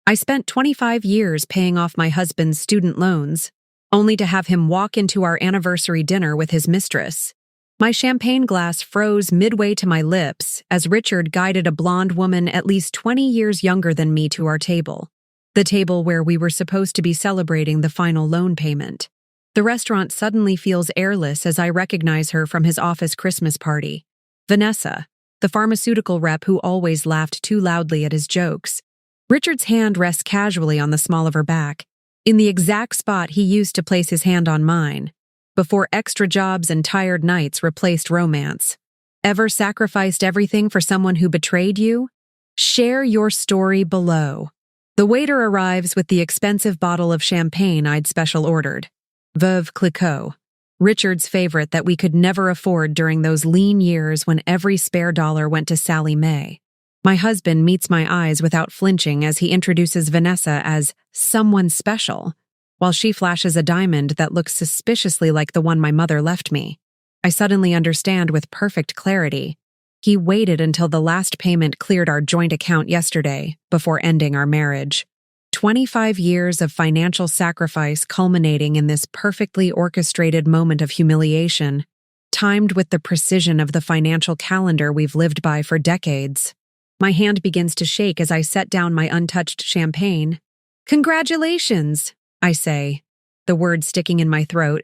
I spent 25 years paying off my husband's student loans, only to have him walk into our anniversary dinner with his mistress. My champagne glass froze midway to my lips as Richard guided a blonde woman at least 20 years younger than me to our table, the table where we were supposed to be celebrating the final loan payment. The restaurant suddenly feels airless as I recognize her from his office Christmas party. Vanessa, the pharmaceutical rep who always laughed too loudly at his jokes. Richard's hand rests casually on the small of her back, in the exact spot he used to place his hand on mine, before extra jobs and tired nights replaced romance. Ever sacrificed everything for someone who betrayed you? Share your story below. The waiter arrives with the expensive bottle of champagne I'd special ordered. Veuve Clicquot, Richard's favorite that we could never afford during those lean years when every spare dollar went to Sally Mae. My husband meets my eyes without flinching as he introduces Vanessa as someone special, while she flashes a diamond that looks suspiciously like the one my mother left me. I suddenly understand with perfect clarity. He waited until the last payment cleared our joint account yesterday before ending our marriage. 25 years of financial sacrifice culminating in this perfectly orchestrated moment of humiliation, timed with the precision of the financial calendar we've lived by for decades. My hand begins to shake as I set down my untouched champagne. "Congratulations," I say, the words sticking in my throat.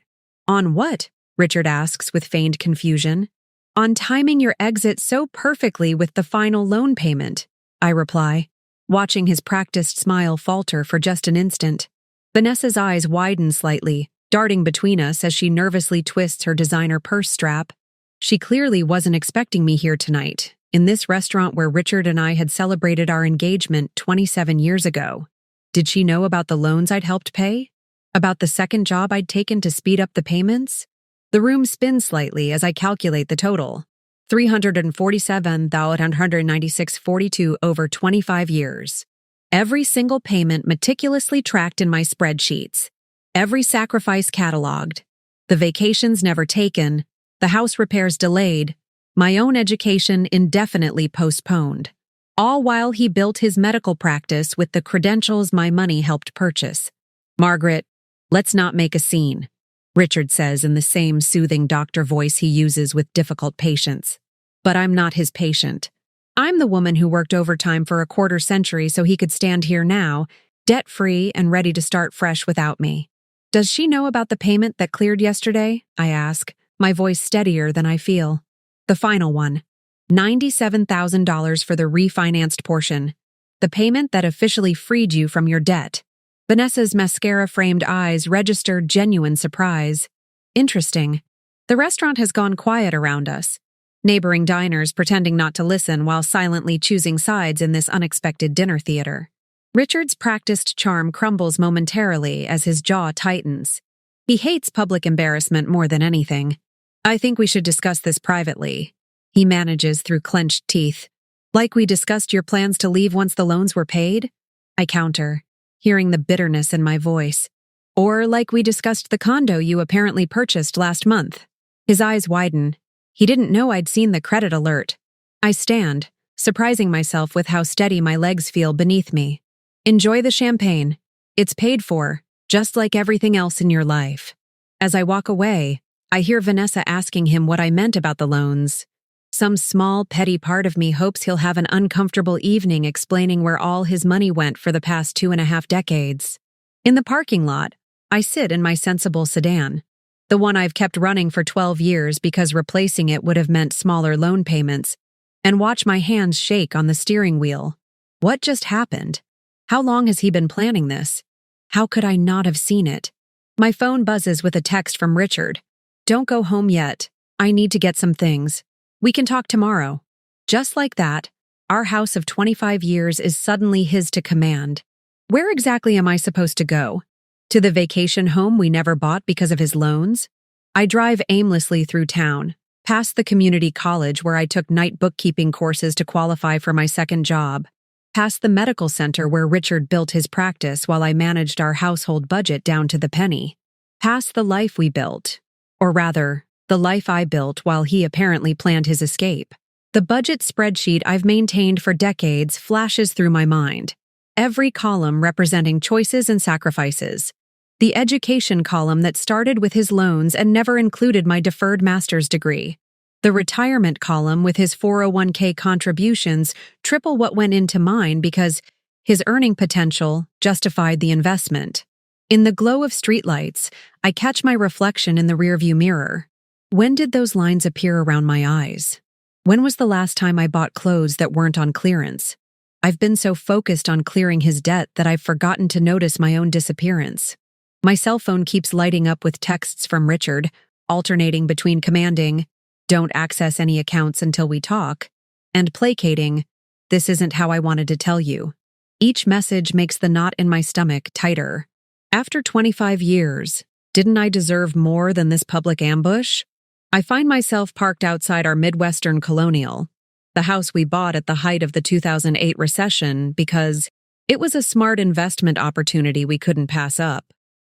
"On what?" Richard asks with feigned confusion. "On timing your exit so perfectly with the final loan payment," I reply, watching his practiced smile falter for just an instant. Vanessa's eyes widen slightly, darting between us as she nervously twists her designer purse strap. She clearly wasn't expecting me here tonight, in this restaurant where Richard and I had celebrated our engagement 27 years ago. Did she know about the loans I'd helped pay? About the second job I'd taken to speed up the payments? The room spins slightly as I calculate the total. $347,196.42 over 25 years. Every single payment meticulously tracked in my spreadsheets. Every sacrifice cataloged. The vacations never taken. The house repairs delayed. My own education indefinitely postponed. All while he built his medical practice with the credentials my money helped purchase. "Margaret, let's not make a scene," Richard says in the same soothing doctor voice he uses with difficult patients. But I'm not his patient. I'm the woman who worked overtime for a quarter century so he could stand here now, debt-free and ready to start fresh without me. "Does she know about the payment that cleared yesterday?" I ask, my voice steadier than I feel. The final one. $97,000 for the refinanced portion. The payment that officially freed you from your debt. Vanessa's mascara-framed eyes registered genuine surprise. Interesting. The restaurant has gone quiet around us. Neighboring diners pretending not to listen while silently choosing sides in this unexpected dinner theater. Richard's practiced charm crumbles momentarily as his jaw tightens. He hates public embarrassment more than anything. "I think we should discuss this privately," he manages through clenched teeth. "Like we discussed your plans to leave once the loans were paid?" I counter, hearing the bitterness in my voice. "Or like we discussed the condo you apparently purchased last month." His eyes widen. He didn't know I'd seen the credit alert. I stand, surprising myself with how steady my legs feel beneath me. "Enjoy the champagne. It's paid for, just like everything else in your life." As I walk away, I hear Vanessa asking him what I meant about the loans. Some small, petty part of me hopes he'll have an uncomfortable evening explaining where all his money went for the past 2.5 decades. In the parking lot, I sit in my sensible sedan, the one I've kept running for 12 years because replacing it would have meant smaller loan payments, and watch my hands shake on the steering wheel. What just happened? How long has he been planning this? How could I not have seen it? My phone buzzes with a text from Richard. "Don't go home yet. I need to get some things. We can talk tomorrow." Just like that, our house of 25 years is suddenly his to command. Where exactly am I supposed to go? To the vacation home we never bought because of his loans? I drive aimlessly through town, past the community college where I took night bookkeeping courses to qualify for my second job, past the medical center where Richard built his practice while I managed our household budget down to the penny, past the life we built, or rather, the life I built while he apparently planned his escape. The budget spreadsheet I've maintained for decades flashes through my mind. every column representing choices and sacrifices. The education column that started with his loans and never included my deferred master's degree. The retirement column with his 401k contributions triple what went into mine because his earning potential justified the investment. In the glow of streetlights, I catch my reflection in the rearview mirror. When did those lines appear around my eyes? When was the last time I bought clothes that weren't on clearance? I've been so focused on clearing his debt that I've forgotten to notice my own disappearance. My cell phone keeps lighting up with texts from Richard, alternating between commanding, "Don't access any accounts until we talk," and placating, "This isn't how I wanted to tell you." Each message makes the knot in my stomach tighter. After 25 years, didn't I deserve more than this public ambush? I find myself parked outside our Midwestern Colonial, the house we bought at the height of the 2008 recession because it was a smart investment opportunity we couldn't pass up.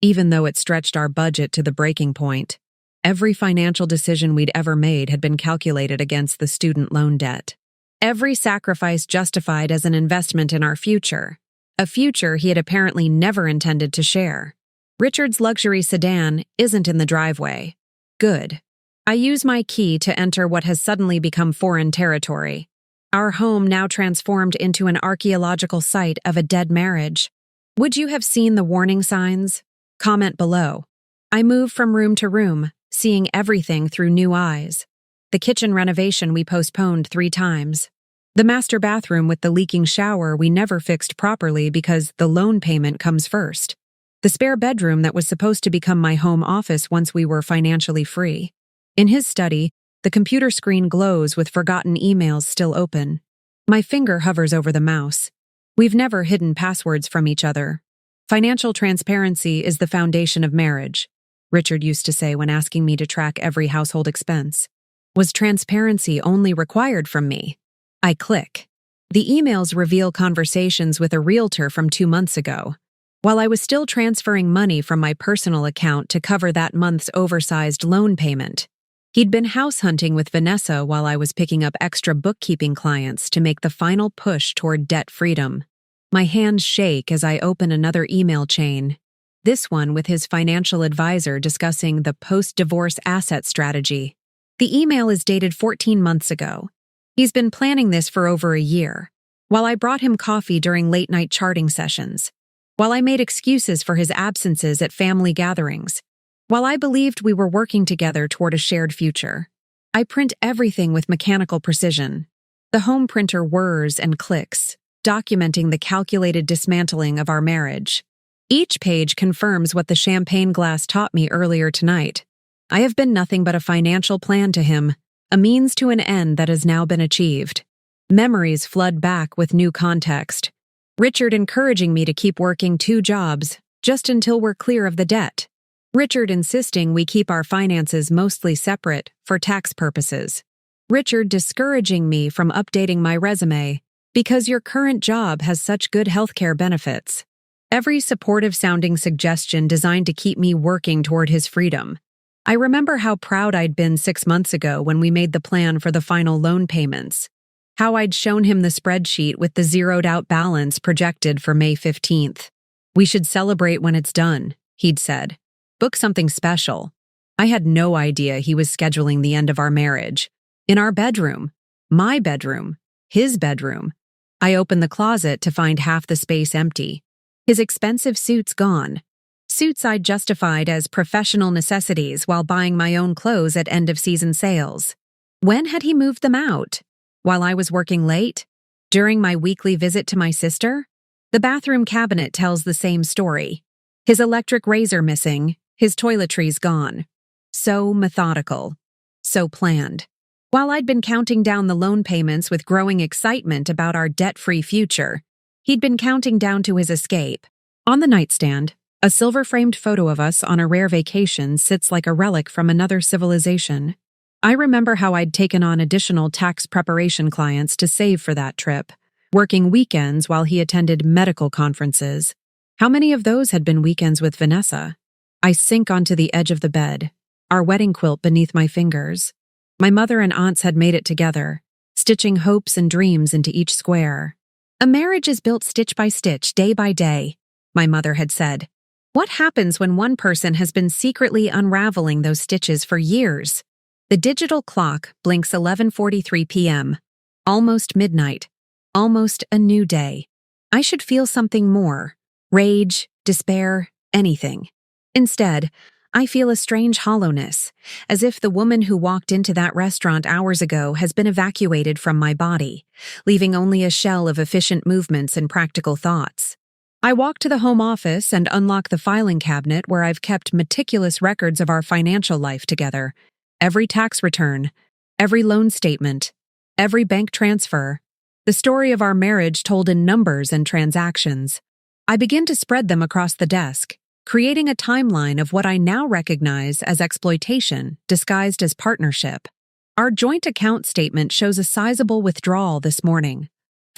Even though it stretched our budget to the breaking point, every financial decision we'd ever made had been calculated against the student loan debt. Every sacrifice justified as an investment in our future, a future he had apparently never intended to share. Richard's luxury sedan isn't in the driveway. Good. I use my key to enter what has suddenly become foreign territory. Our home now transformed into an archaeological site of a dead marriage. Would you have seen the warning signs? Comment below. I move from room to room, seeing everything through new eyes. The kitchen renovation we postponed 3 times. The master bathroom with the leaking shower we never fixed properly because the loan payment comes first. The spare bedroom that was supposed to become my home office once we were financially free. In his study, the computer screen glows with forgotten emails still open. My finger hovers over the mouse. We've never hidden passwords from each other. Financial transparency is the foundation of marriage, Richard used to say when asking me to track every household expense. Was transparency only required from me? I click. The emails reveal conversations with a realtor from 2 months ago, while I was still transferring money from my personal account to cover that month's oversized loan payment. He'd been house hunting with Vanessa while I was picking up extra bookkeeping clients to make the final push toward debt freedom. My hands shake as I open another email chain, this one with his financial advisor discussing the post-divorce asset strategy. The email is dated 14 months ago. He's been planning this for over a year, while I brought him coffee during late-night charting sessions, while I made excuses for his absences at family gatherings, while I believed we were working together toward a shared future. I print everything with mechanical precision. The home printer whirs and clicks, documenting the calculated dismantling of our marriage. Each page confirms what the champagne glass taught me earlier tonight. I have been nothing but a financial plan to him, a means to an end that has now been achieved. Memories flood back with new context. Richard encouraging me to keep working 2 jobs, just until we're clear of the debt. Richard insisting we keep our finances mostly separate for tax purposes. Richard discouraging me from updating my resume, because your current job has such good healthcare benefits. Every supportive-sounding suggestion designed to keep me working toward his freedom. I remember how proud I'd been 6 months ago when we made the plan for the final loan payments. How I'd shown him the spreadsheet with the zeroed-out balance projected for May 15th. "We should celebrate when it's done," he'd said. "Book something special." I had no idea he was scheduling the end of our marriage. In our bedroom. My bedroom. His bedroom. I opened the closet to find half the space empty. His expensive suits gone. Suits I'd justified as professional necessities while buying my own clothes at end-of-season sales. When had he moved them out? While I was working late? During my weekly visit to my sister? The bathroom cabinet tells the same story. His electric razor missing, his toiletries gone. So methodical. So planned. While I'd been counting down the loan payments with growing excitement about our debt-free future, he'd been counting down to his escape. On the nightstand, a silver-framed photo of us on a rare vacation sits like a relic from another civilization. I remember how I'd taken on additional tax preparation clients to save for that trip, working weekends while he attended medical conferences. How many of those had been weekends with Vanessa? I sink onto the edge of the bed, our wedding quilt beneath my fingers. My mother and aunts had made it together, stitching hopes and dreams into each square. A marriage is built stitch by stitch, day by day, my mother had said. What happens when one person has been secretly unraveling those stitches for years? The digital clock blinks 11:43 p.m. Almost midnight. Almost a new day. I should feel something more. Rage, despair, anything. Instead, I feel a strange hollowness, as if the woman who walked into that restaurant hours ago has been evacuated from my body, leaving only a shell of efficient movements and practical thoughts. I walk to the home office and unlock the filing cabinet where I've kept meticulous records of our financial life together. Every tax return, every loan statement, every bank transfer, the story of our marriage told in numbers and transactions. I begin to spread them across the desk, creating a timeline of what I now recognize as exploitation disguised as partnership. Our joint account statement shows a sizable withdrawal this morning,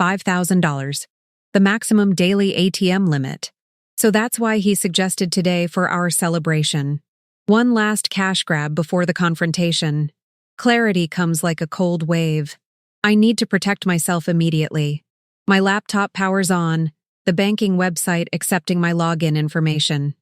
$5,000, the maximum daily ATM limit. So that's why he suggested today for our celebration. One last cash grab before the confrontation. Clarity comes like a cold wave. I need to protect myself immediately. My laptop powers on, the banking website accepting my login information.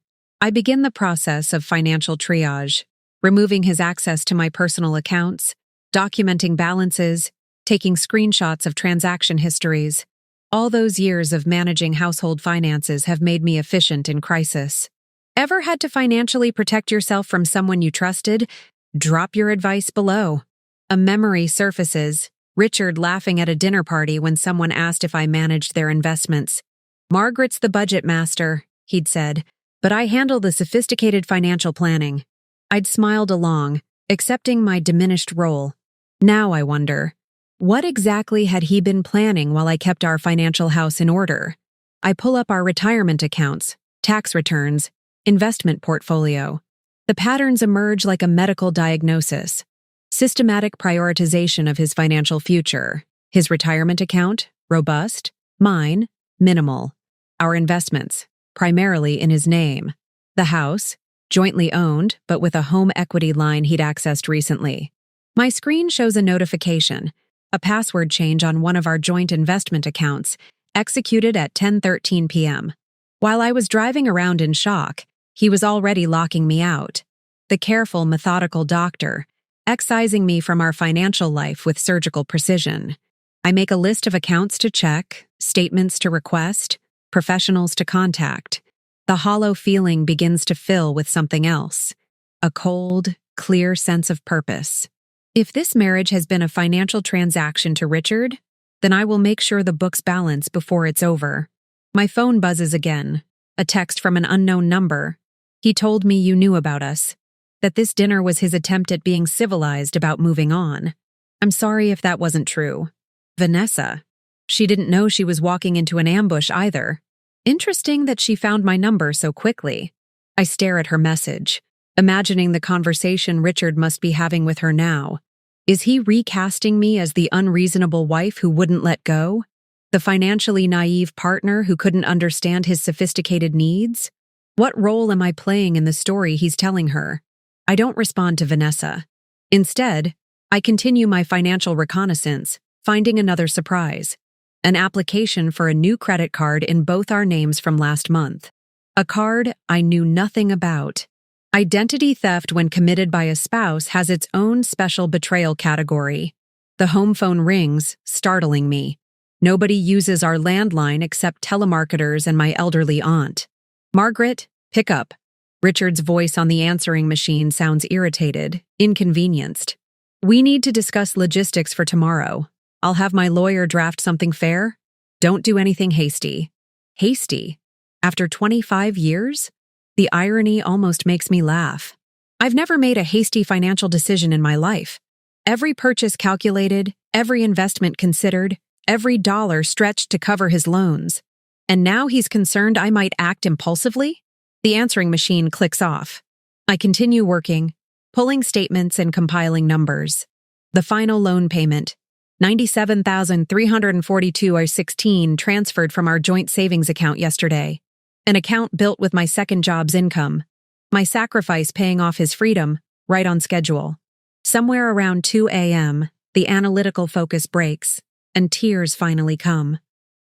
I begin the process of financial triage, removing his access to my personal accounts, documenting balances, taking screenshots of transaction histories. All those years of managing household finances have made me efficient in crisis. Ever had to financially protect yourself from someone you trusted? Drop your advice below. A memory surfaces, Richard laughing at a dinner party when someone asked if I managed their investments. Margaret's the budget master, he'd said, but I handle the sophisticated financial planning. I'd smiled along, accepting my diminished role. Now I wonder, what exactly had he been planning while I kept our financial house in order? I pull up our retirement accounts, tax returns, investment portfolio. The patterns emerge like a medical diagnosis. Systematic prioritization of his financial future. His retirement account, robust. Mine, minimal. Our investments, primarily in his name. The house, jointly owned, but with a home equity line he'd accessed recently. My screen shows a notification, a password change on one of our joint investment accounts, executed at 10:13 p.m. While I was driving around in shock, he was already locking me out. The careful, methodical doctor, excising me from our financial life with surgical precision. I make a list of accounts to check, statements to request, professionals to contact. The hollow feeling begins to fill with something else. A cold, clear sense of purpose. If this marriage has been a financial transaction to Richard, then I will make sure the books balance before it's over. My phone buzzes again. A text from an unknown number. He told me you knew about us. That this dinner was his attempt at being civilized about moving on. I'm sorry if that wasn't true. Vanessa. She didn't know she was walking into an ambush either. Interesting that she found my number so quickly. I stare at her message, imagining the conversation Richard must be having with her now. Is he recasting me as the unreasonable wife who wouldn't let go? The financially naive partner who couldn't understand his sophisticated needs? What role am I playing in the story he's telling her? I don't respond to Vanessa. Instead, I continue my financial reconnaissance, finding another surprise. An application for a new credit card in both our names from last month. A card I knew nothing about. Identity theft when committed by a spouse has its own special betrayal category. The home phone rings, startling me. Nobody uses our landline except telemarketers and my elderly aunt. Margaret, pick up. Richard's voice on the answering machine sounds irritated, inconvenienced. We need to discuss logistics for tomorrow. I'll have my lawyer draft something fair. Don't do anything hasty. Hasty? After 25 years? The irony almost makes me laugh. I've never made a hasty financial decision in my life. Every purchase calculated, every investment considered, every dollar stretched to cover his loans. And now he's concerned I might act impulsively? The answering machine clicks off. I continue working, pulling statements and compiling numbers. The final loan payment, $97,342.16 transferred from our joint savings account yesterday. An account built with my second job's income. My sacrifice paying off his freedom, right on schedule. Somewhere around 2 a.m., the analytical focus breaks, and tears finally come.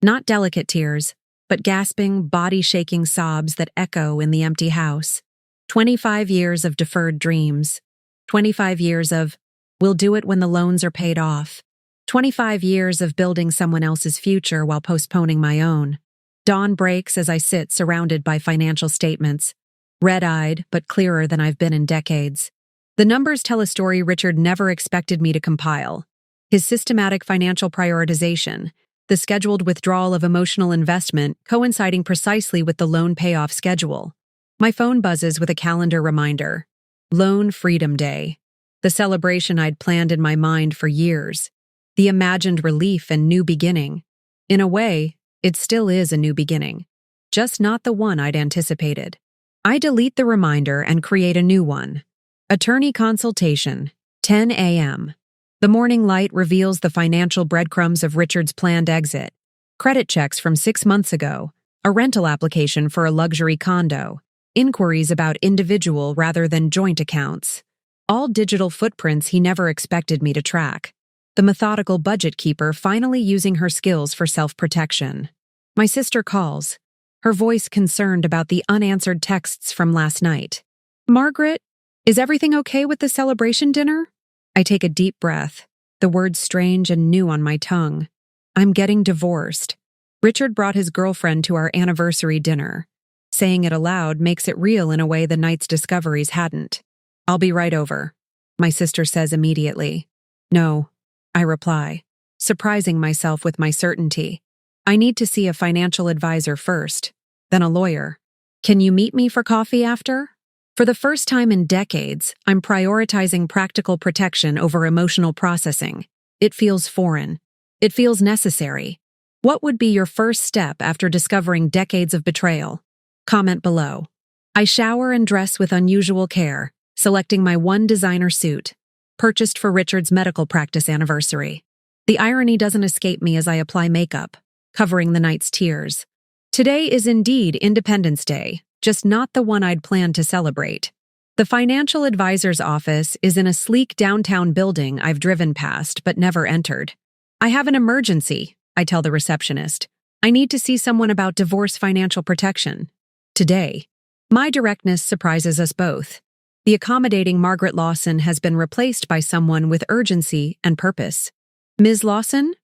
Not delicate tears, but gasping, body-shaking sobs that echo in the empty house. 25 years of deferred dreams. 25 years of, we'll do it when the loans are paid off. 25 years of building someone else's future while postponing my own. Dawn breaks as I sit surrounded by financial statements, red-eyed but clearer than I've been in decades. The numbers tell a story Richard never expected me to compile. His systematic financial prioritization, the scheduled withdrawal of emotional investment coinciding precisely with the loan payoff schedule. My phone buzzes with a calendar reminder. Loan Freedom Day. The celebration I'd planned in my mind for years. The imagined relief and new beginning. In a way, it still is a new beginning. Just not the one I'd anticipated. I delete the reminder and create a new one. Attorney consultation, 10 a.m. The morning light reveals the financial breadcrumbs of Richard's planned exit. Credit checks from 6 months ago, a rental application for a luxury condo, inquiries about individual rather than joint accounts. All digital footprints he never expected me to track. The methodical budget keeper finally using her skills for self-protection. My sister calls, her voice concerned about the unanswered texts from last night. Margaret, is everything okay with the celebration dinner? I take a deep breath, the words strange and new on my tongue. I'm getting divorced. Richard brought his girlfriend to our anniversary dinner. Saying it aloud makes it real in a way the night's discoveries hadn't. I'll be right over, my sister says immediately. No, I reply, surprising myself with my certainty. I need to see a financial advisor first, then a lawyer. Can you meet me for coffee after? For the first time in decades, I'm prioritizing practical protection over emotional processing. It feels foreign. It feels necessary. What would be your first step after discovering decades of betrayal? Comment below. I shower and dress with unusual care, selecting my one designer suit, purchased for Richard's medical practice anniversary. The irony doesn't escape me as I apply makeup, covering the night's tears. Today is indeed Independence Day, just not the one I'd planned to celebrate. The financial advisor's office is in a sleek downtown building I've driven past but never entered. I have an emergency, I tell the receptionist. I need to see someone about divorce financial protection. Today. My directness surprises us both. The accommodating Margaret Lawson has been replaced by someone with urgency and purpose. Ms. Lawson?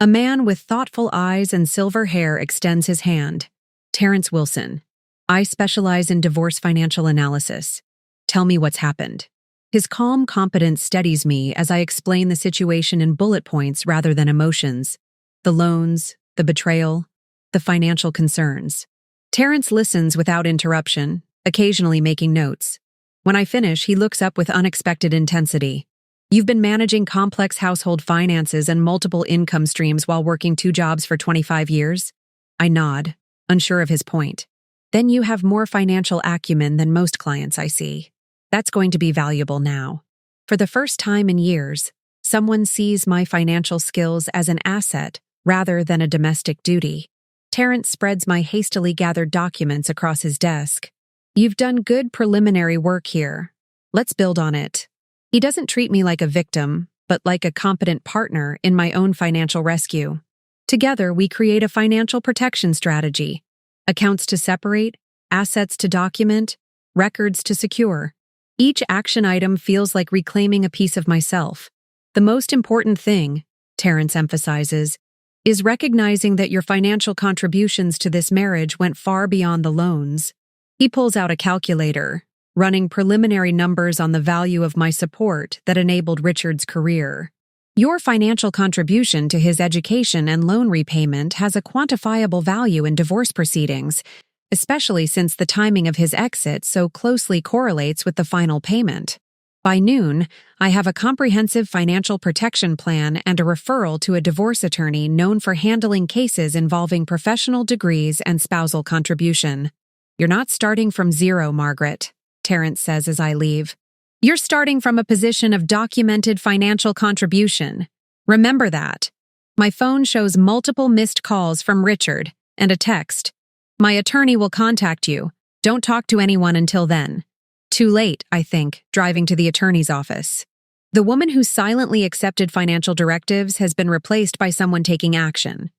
A man with thoughtful eyes and silver hair extends his hand. Terrence Wilson. I specialize in divorce financial analysis. Tell me what's happened. His calm competence steadies me as I explain the situation in bullet points rather than emotions. The loans, the betrayal, the financial concerns. Terrence listens without interruption, occasionally making notes. When I finish, he looks up with unexpected intensity. You've been managing complex household finances and multiple income streams while working 2 jobs for 25 years? I nod, unsure of his point. Then you have more financial acumen than most clients I see. That's going to be valuable now. For the first time in years, someone sees my financial skills as an asset rather than a domestic duty. Terrence spreads my hastily gathered documents across his desk. You've done good preliminary work here. Let's build on it. He doesn't treat me like a victim, but like a competent partner in my own financial rescue. Together, we create a financial protection strategy. Accounts to separate, assets to document, records to secure. Each action item feels like reclaiming a piece of myself. The most important thing, Terrence emphasizes, is recognizing that your financial contributions to this marriage went far beyond the loans. He pulls out a calculator, running preliminary numbers on the value of my support that enabled Richard's career. Your financial contribution to his education and loan repayment has a quantifiable value in divorce proceedings, especially since the timing of his exit so closely correlates with the final payment. By noon, I have a comprehensive financial protection plan and a referral to a divorce attorney known for handling cases involving professional degrees and spousal contribution. You're not starting from zero, Margaret, Terrence says as I leave. You're starting from a position of documented financial contribution. Remember that. My phone shows multiple missed calls from Richard and a text. My attorney will contact you. Don't talk to anyone until then. Too late, I think, driving to the attorney's office. The woman who silently accepted financial directives has been replaced by someone taking action.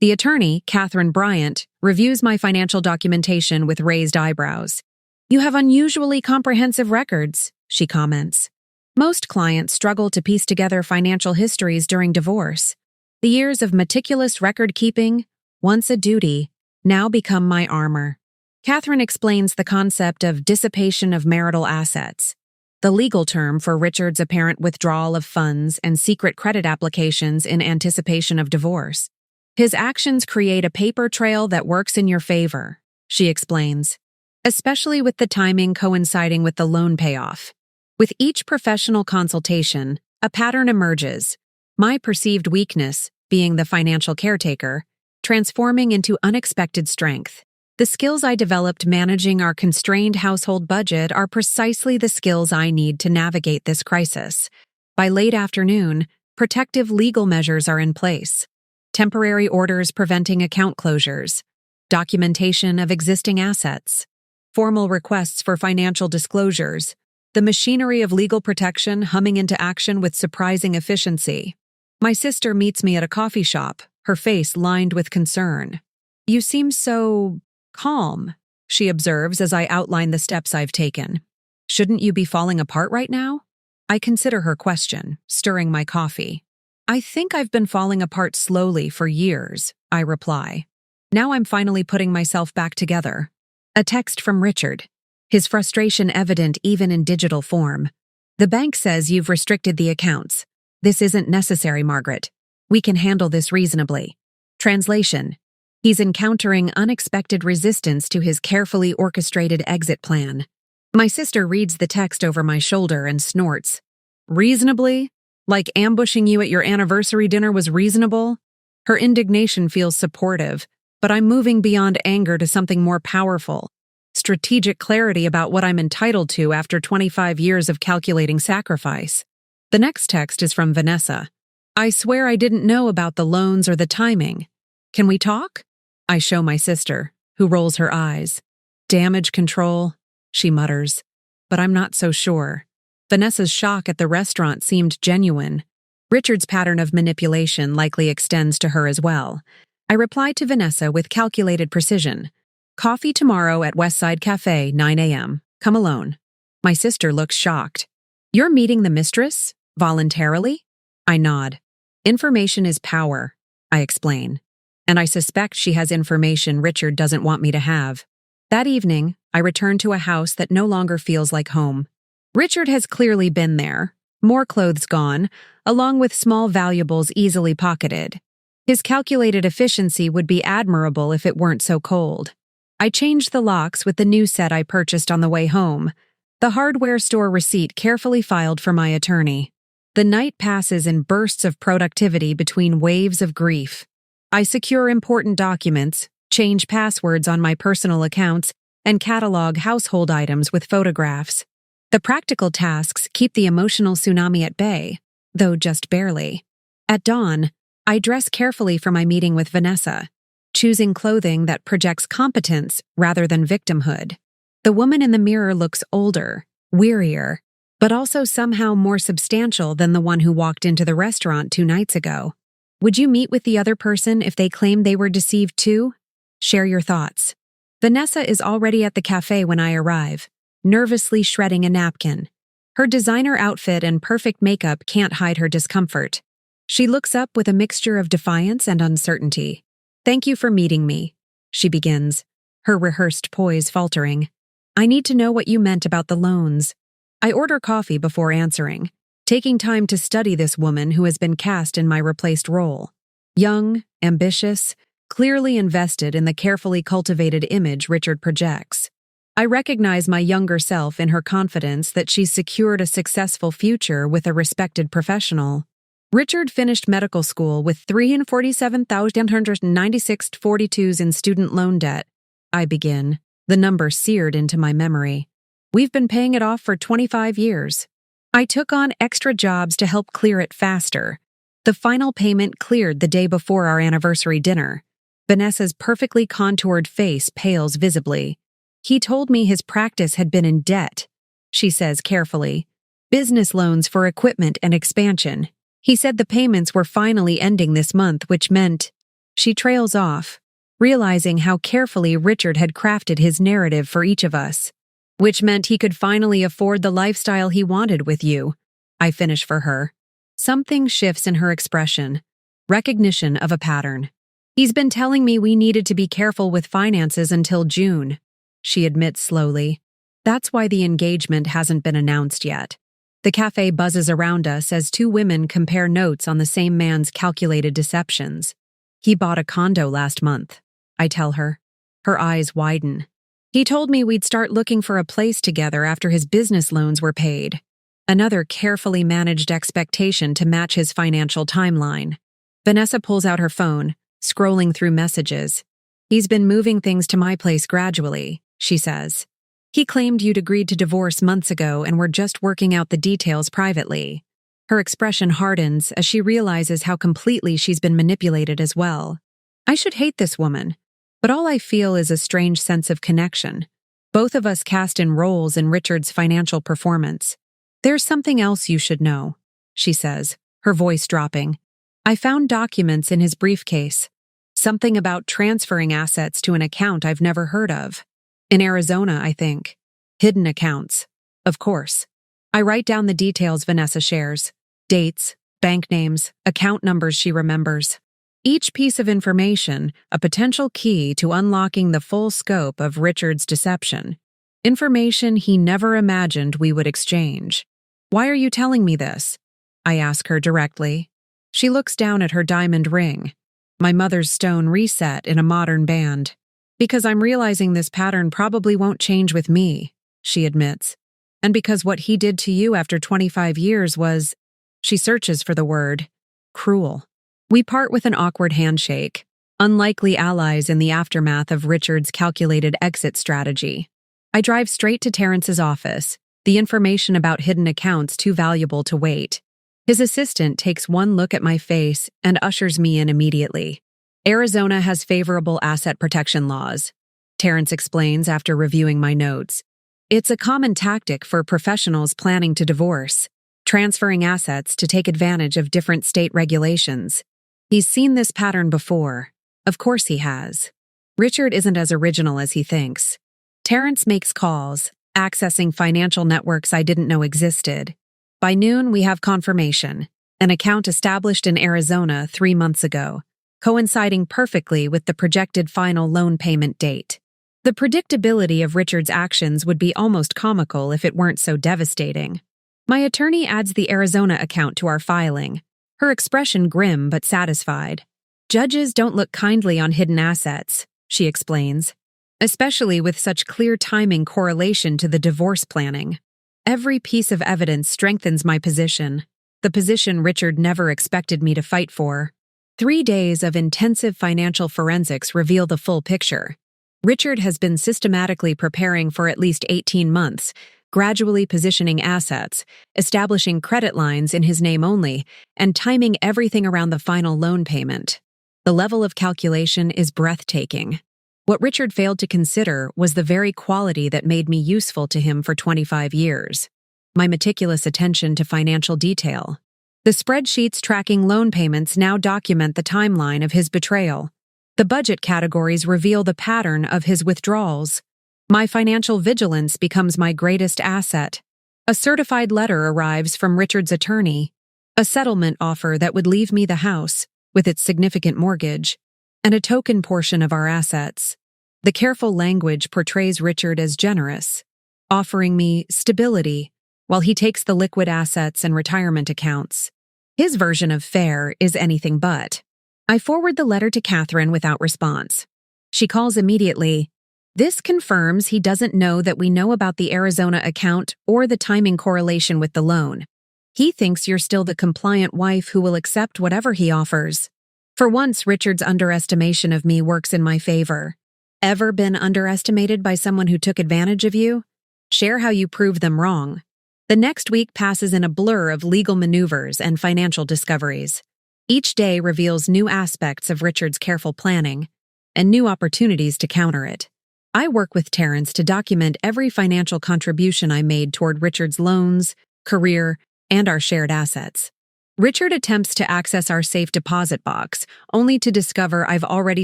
The attorney, Catherine Bryant, reviews my financial documentation with raised eyebrows. "You have unusually comprehensive records," she comments. "Most clients struggle to piece together financial histories during divorce. The years of meticulous record-keeping, once a duty, now become my armor." Catherine explains the concept of dissipation of marital assets, the legal term for Richard's apparent withdrawal of funds and secret credit applications in anticipation of divorce. "His actions create a paper trail that works in your favor," she explains, especially with the timing coinciding with the loan payoff. With each professional consultation, a pattern emerges, my perceived weakness, being the financial caretaker, transforming into unexpected strength. The skills I developed managing our constrained household budget are precisely the skills I need to navigate this crisis. By late afternoon, protective legal measures are in place. Temporary orders preventing account closures, documentation of existing assets, formal requests for financial disclosures, the machinery of legal protection humming into action with surprising efficiency. My sister meets me at a coffee shop, her face lined with concern. "You seem so calm," she observes as I outline the steps I've taken. "Shouldn't you be falling apart right now?" I consider her question, stirring my coffee. "I think I've been falling apart slowly for years," I reply. Now I'm finally putting myself back together. A text from Richard, his frustration evident even in digital form. "The bank says you've restricted the accounts. This isn't necessary, Margaret. We can handle this reasonably." Translation: he's encountering unexpected resistance to his carefully orchestrated exit plan. My sister reads the text over my shoulder and snorts. "Reasonably? Like ambushing you at your anniversary dinner was reasonable?" Her indignation feels supportive, but I'm moving beyond anger to something more powerful. Strategic clarity about what I'm entitled to after 25 years of calculating sacrifice. The next text is from Vanessa. "I swear I didn't know about the loans or the timing. Can we talk?" I show my sister, who rolls her eyes. "Damage control," she mutters, but I'm not so sure. Vanessa's shock at the restaurant seemed genuine. Richard's pattern of manipulation likely extends to her as well. I replied to Vanessa with calculated precision. "Coffee tomorrow at Westside Cafe, 9 a.m. Come alone." My sister looks shocked. "You're meeting the mistress? Voluntarily?" I nod. "Information is power," I explain. And I suspect she has information Richard doesn't want me to have. That evening, I return to a house that no longer feels like home. Richard has clearly been there, more clothes gone, along with small valuables easily pocketed. His calculated efficiency would be admirable if it weren't so cold. I changed the locks with the new set I purchased on the way home, the hardware store receipt carefully filed for my attorney. The night passes in bursts of productivity between waves of grief. I secure important documents, change passwords on my personal accounts, and catalog household items with photographs. The practical tasks keep the emotional tsunami at bay, though just barely. At dawn, I dress carefully for my meeting with Vanessa, choosing clothing that projects competence rather than victimhood. The woman in the mirror looks older, wearier, but also somehow more substantial than the one who walked into the restaurant 2 nights ago. Would you meet with the other person if they claimed they were deceived too? Share your thoughts. Vanessa is already at the cafe when I arrive, nervously shredding a napkin. Her designer outfit and perfect makeup can't hide her discomfort. She looks up with a mixture of defiance and uncertainty. "Thank you for meeting me," she begins, her rehearsed poise faltering. "I need to know what you meant about the loans." I order coffee before answering, taking time to study this woman who has been cast in my replaced role. Young, ambitious, clearly invested in the carefully cultivated image Richard projects. I recognize my younger self in her confidence that she's secured a successful future with a respected professional. Richard finished medical school with $347,196.42 in student loan debt. I begin, the number seared into my memory. We've been paying it off for 25 years. I took on extra jobs to help clear it faster. The final payment cleared the day before our anniversary dinner. Vanessa's perfectly contoured face pales visibly. "He told me his practice had been in debt," she says carefully. "Business loans for equipment and expansion. He said the payments were finally ending this month, which meant..." She trails off, realizing how carefully Richard had crafted his narrative for each of us, which meant he could finally afford the lifestyle he wanted with you. I finish for her. Something shifts in her expression. Recognition of a pattern. He's been telling me we needed to be careful with finances until June, she admits slowly. That's why the engagement hasn't been announced yet. The cafe buzzes around us as two women compare notes on the same man's calculated deceptions. He bought a condo last month, I tell her. Her eyes widen. He told me we'd start looking for a place together after his business loans were paid. Another carefully managed expectation to match his financial timeline. Vanessa pulls out her phone, scrolling through messages. He's been moving things to my place gradually, she says. He claimed you'd agreed to divorce months ago and were just working out the details privately. Her expression hardens as she realizes how completely she's been manipulated as well. I should hate this woman, but all I feel is a strange sense of connection. Both of us cast in roles in Richard's financial performance. There's something else you should know, she says, her voice dropping. I found documents in his briefcase. Something about transferring assets to an account I've never heard of. In Arizona, I think. Hidden accounts. Of course. I write down the details Vanessa shares. Dates, bank names, account numbers she remembers. Each piece of information, a potential key to unlocking the full scope of Richard's deception. Information he never imagined we would exchange. Why are you telling me this? I ask her directly. She looks down at her diamond ring. My mother's stone reset in a modern band. Because I'm realizing this pattern probably won't change with me, she admits. And because what he did to you after 25 years was, she searches for the word, cruel. We part with an awkward handshake, unlikely allies in the aftermath of Richard's calculated exit strategy. I drive straight to Terrence's office, the information about hidden accounts too valuable to wait. His assistant takes one look at my face and ushers me in immediately. Arizona has favorable asset protection laws, Terrence explains after reviewing my notes. It's a common tactic for professionals planning to divorce, transferring assets to take advantage of different state regulations. He's seen this pattern before. Of course he has. Richard isn't as original as he thinks. Terrence makes calls, accessing financial networks I didn't know existed. By noon, we have confirmation, an account established in Arizona 3 months ago, coinciding perfectly with the projected final loan payment date. The predictability of Richard's actions would be almost comical if it weren't so devastating. My attorney adds the Arizona account to our filing, her expression grim but satisfied. Judges don't look kindly on hidden assets, she explains, especially with such clear timing correlation to the divorce planning. Every piece of evidence strengthens my position, the position Richard never expected me to fight for. 3 days of intensive financial forensics reveal the full picture. Richard has been systematically preparing for at least 18 months, gradually positioning assets, establishing credit lines in his name only, and timing everything around the final loan payment. The level of calculation is breathtaking. What Richard failed to consider was the very quality that made me useful to him for 25 years. My meticulous attention to financial detail. The spreadsheets tracking loan payments now document the timeline of his betrayal. The budget categories reveal the pattern of his withdrawals. My financial vigilance becomes my greatest asset. A certified letter arrives from Richard's attorney, a settlement offer that would leave me the house, with its significant mortgage, and a token portion of our assets. The careful language portrays Richard as generous, offering me stability while he takes the liquid assets and retirement accounts. His version of fair is anything but. I forward the letter to Catherine without response. She calls immediately. This confirms he doesn't know that we know about the Arizona account or the timing correlation with the loan. He thinks you're still the compliant wife who will accept whatever he offers. For once, Richard's underestimation of me works in my favor. Ever been underestimated by someone who took advantage of you? Share how you proved them wrong. The next week passes in a blur of legal maneuvers and financial discoveries. Each day reveals new aspects of Richard's careful planning and new opportunities to counter it. I work with Terrence to document every financial contribution I made toward Richard's loans, career, and our shared assets. Richard attempts to access our safe deposit box, only to discover I've already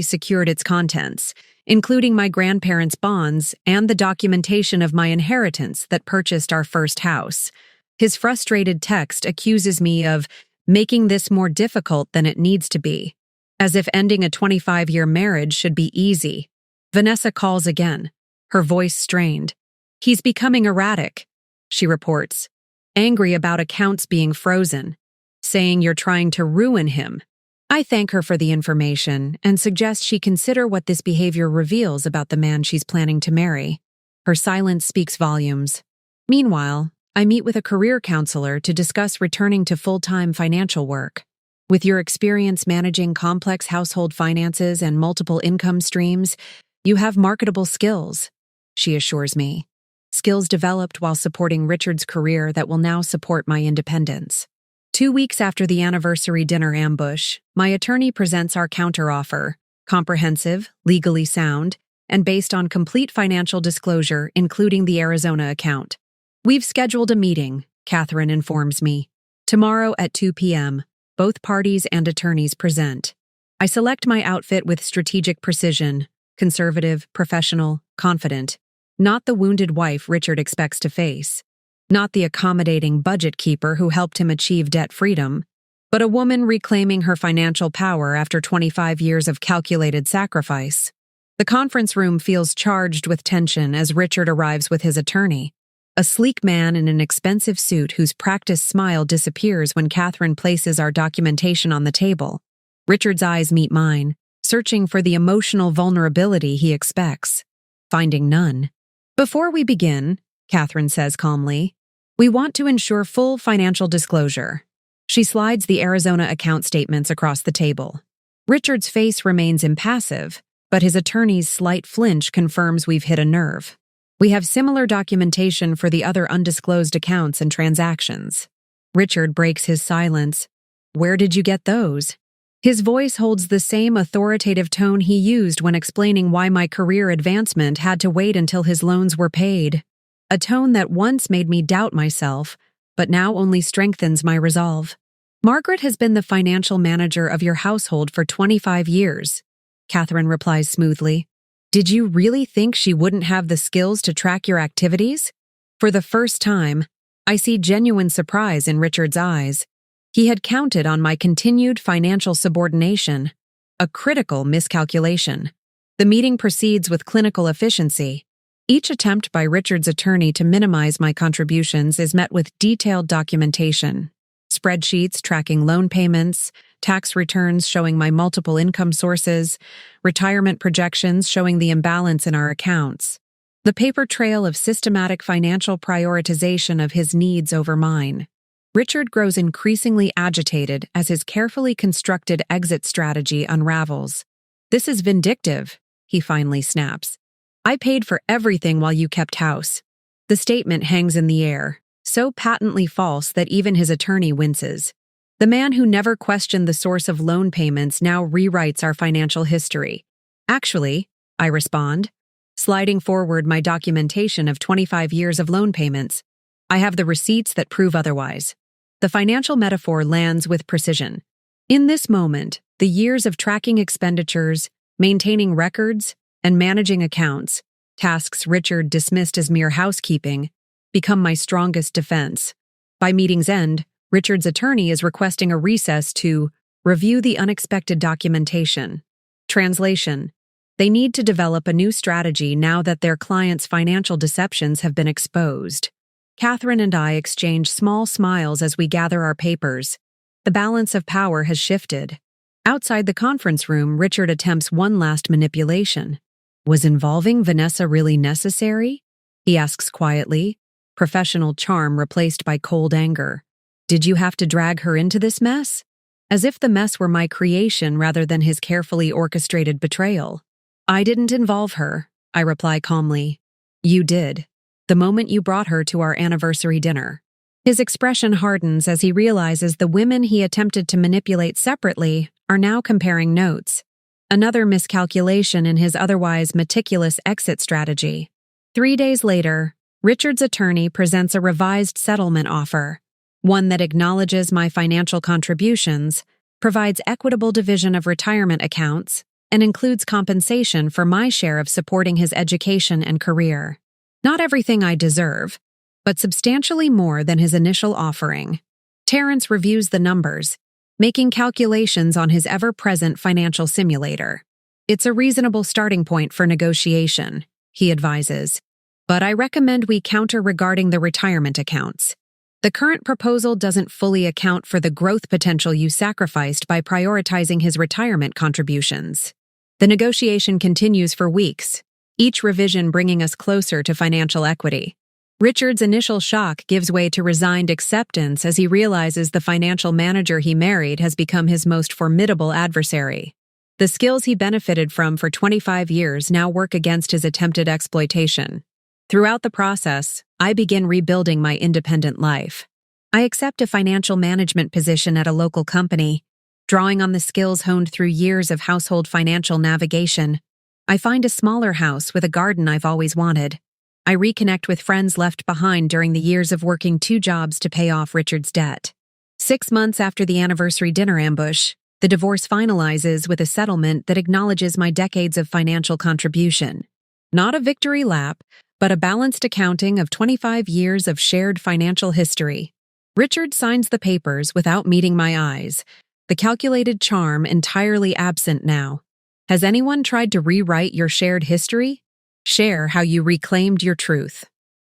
secured its contents, including my grandparents' bonds and the documentation of my inheritance that purchased our first house. His frustrated text accuses me of making this more difficult than it needs to be, as if ending a 25-year marriage should be easy. Vanessa calls again, her voice strained. He's becoming erratic, she reports, angry about accounts being frozen, saying you're trying to ruin him. I thank her for the information and suggest she consider what this behavior reveals about the man she's planning to marry. Her silence speaks volumes. Meanwhile, I meet with a career counselor to discuss returning to full-time financial work. With your experience managing complex household finances and multiple income streams, you have marketable skills, she assures me. Skills developed while supporting Richard's career that will now support my independence. 2 weeks after the anniversary dinner ambush, my attorney presents our counteroffer, comprehensive, legally sound, and based on complete financial disclosure, including the Arizona account. We've scheduled a meeting, Catherine informs me. Tomorrow at 2 p.m., both parties and attorneys present. I select my outfit with strategic precision, conservative, professional, confident. Not the wounded wife Richard expects to face. Not the accommodating budget keeper who helped him achieve debt freedom, but a woman reclaiming her financial power after 25 years of calculated sacrifice. The conference room feels charged with tension as Richard arrives with his attorney, a sleek man in an expensive suit whose practiced smile disappears when Catherine places our documentation on the table. Richard's eyes meet mine, searching for the emotional vulnerability he expects, finding none. Before we begin, Catherine says calmly, we want to ensure full financial disclosure. She slides the Arizona account statements across the table. Richard's face remains impassive, but his attorney's slight flinch confirms we've hit a nerve. We have similar documentation for the other undisclosed accounts and transactions. Richard breaks his silence. Where did you get those? His voice holds the same authoritative tone he used when explaining why my career advancement had to wait until his loans were paid. A tone that once made me doubt myself, but now only strengthens my resolve. Margaret has been the financial manager of your household for 25 years, Catherine replies smoothly. Did you really think she wouldn't have the skills to track your activities? For the first time, I see genuine surprise in Richard's eyes. He had counted on my continued financial subordination, a critical miscalculation. The meeting proceeds with clinical efficiency. Each attempt by Richard's attorney to minimize my contributions is met with detailed documentation. Spreadsheets tracking loan payments, tax returns showing my multiple income sources, retirement projections showing the imbalance in our accounts. The paper trail of systematic financial prioritization of his needs over mine. Richard grows increasingly agitated as his carefully constructed exit strategy unravels. This is vindictive, he finally snaps. I paid for everything while you kept house. The statement hangs in the air, so patently false that even his attorney winces. The man who never questioned the source of loan payments now rewrites our financial history. Actually, I respond, sliding forward my documentation of 25 years of loan payments. I have the receipts that prove otherwise. The financial metaphor lands with precision. In this moment, the years of tracking expenditures, maintaining records, and managing accounts, tasks Richard dismissed as mere housekeeping, become my strongest defense. By meeting's end, Richard's attorney is requesting a recess to review the unexpected documentation. Translation: they need to develop a new strategy now that their client's financial deceptions have been exposed. Catherine and I exchange small smiles as we gather our papers. The balance of power has shifted. Outside the conference room, Richard attempts one last manipulation. Was involving Vanessa really necessary? He asks quietly, professional charm replaced by cold anger. Did you have to drag her into this mess? As if the mess were my creation rather than his carefully orchestrated betrayal. I didn't involve her, I reply calmly. You did, the moment you brought her to our anniversary dinner. His expression hardens as he realizes the women he attempted to manipulate separately are now comparing notes. Another miscalculation in his otherwise meticulous exit strategy. 3 days later, Richard's attorney presents a revised settlement offer. one that acknowledges my financial contributions, provides equitable division of retirement accounts, and includes compensation for my share of supporting his education and career. Not everything I deserve, but substantially more than his initial offering. Terrence reviews the numbers, making calculations on his ever-present financial simulator. It's a reasonable starting point for negotiation, he advises, but I recommend we counter regarding the retirement accounts. The current proposal doesn't fully account for the growth potential you sacrificed by prioritizing his retirement contributions. The negotiation continues for weeks, each revision bringing us closer to financial equity. Richard's initial shock gives way to resigned acceptance as he realizes the financial manager he married has become his most formidable adversary. The skills he benefited from for 25 years now work against his attempted exploitation. Throughout the process, I begin rebuilding my independent life. I accept a financial management position at a local company, drawing on the skills honed through years of household financial navigation. I find a smaller house with a garden I've always wanted. I reconnect with friends left behind during the years of working 2 jobs to pay off Richard's debt. 6 months after the anniversary dinner ambush, the divorce finalizes with a settlement that acknowledges my decades of financial contribution. Not a victory lap, but a balanced accounting of 25 years of shared financial history. Richard signs the papers without meeting my eyes, the calculated charm entirely absent now. Has anyone tried to rewrite your shared history? Share how you reclaimed your truth.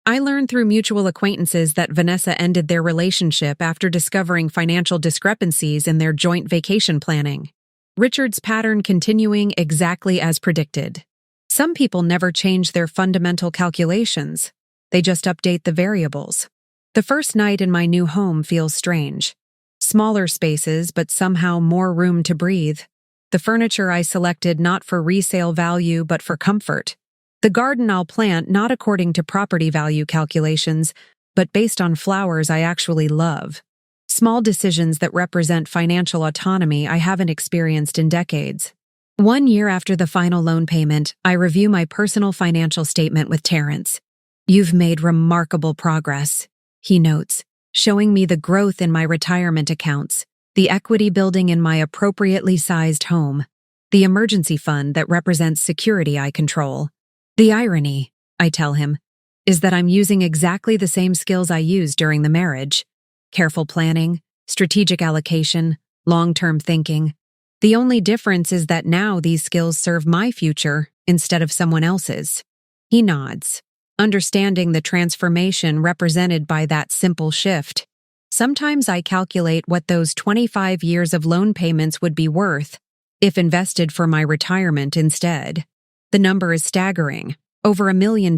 I learned through mutual acquaintances that Vanessa ended their relationship after discovering financial discrepancies in their joint vacation planning. Richard's pattern continuing exactly as predicted. Some people never change their fundamental calculations. They just update the variables. The first night in my new home feels strange. Smaller spaces, but somehow more room to breathe. The furniture I selected not for resale value, but for comfort. The garden I'll plant not according to property value calculations, but based on flowers I actually love. Small decisions that represent financial autonomy I haven't experienced in decades. 1 year after the final loan payment, I review my personal financial statement with Terrence. "You've made remarkable progress," he notes, showing me the growth in my retirement accounts, the equity building in my appropriately sized home, the emergency fund that represents security I control. The irony, I tell him, is that I'm using exactly the same skills I used during the marriage: careful planning, strategic allocation, long-term thinking. The only difference is that now these skills serve my future instead of someone else's. He nods, understanding the transformation represented by that simple shift. Sometimes I calculate what those 25 years of loan payments would be worth if invested for my retirement instead. The number is staggering, over $1 million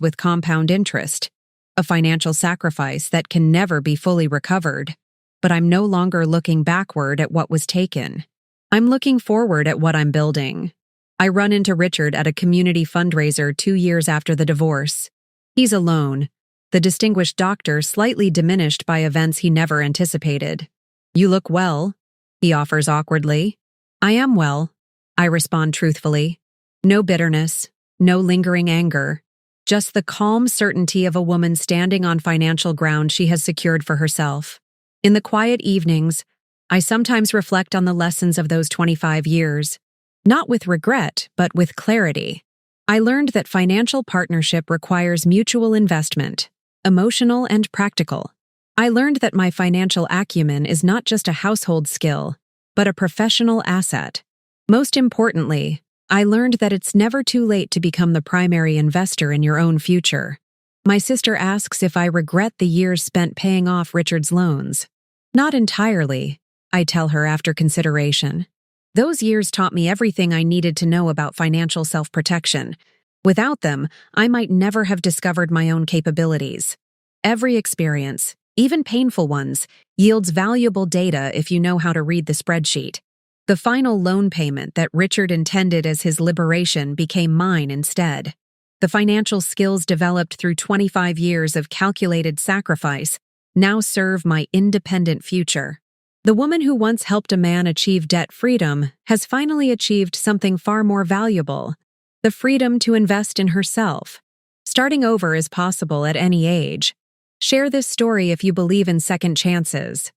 with compound interest, a financial sacrifice that can never be fully recovered. But I'm no longer looking backward at what was taken. I'm looking forward at what I'm building. I run into Richard at a community fundraiser 2 years after the divorce. He's alone, the distinguished doctor slightly diminished by events he never anticipated. "You look well," he offers awkwardly. "I am well," I respond truthfully. No bitterness, no lingering anger, just the calm certainty of a woman standing on financial ground she has secured for herself. In the quiet evenings, I sometimes reflect on the lessons of those 25 years, not with regret, but with clarity. I learned that financial partnership requires mutual investment, emotional and practical. I learned that my financial acumen is not just a household skill, but a professional asset. Most importantly, I learned that it's never too late to become the primary investor in your own future. My sister asks if I regret the years spent paying off Richard's loans. Not entirely, I tell her after consideration. Those years taught me everything I needed to know about financial self-protection. Without them, I might never have discovered my own capabilities. Every experience, even painful ones, yields valuable data if you know how to read the spreadsheet. The final loan payment that Richard intended as his liberation became mine instead. The financial skills developed through 25 years of calculated sacrifice now serve my independent future. The woman who once helped a man achieve debt freedom has finally achieved something far more valuable: the freedom to invest in herself. Starting over is possible at any age. Share this story if you believe in second chances.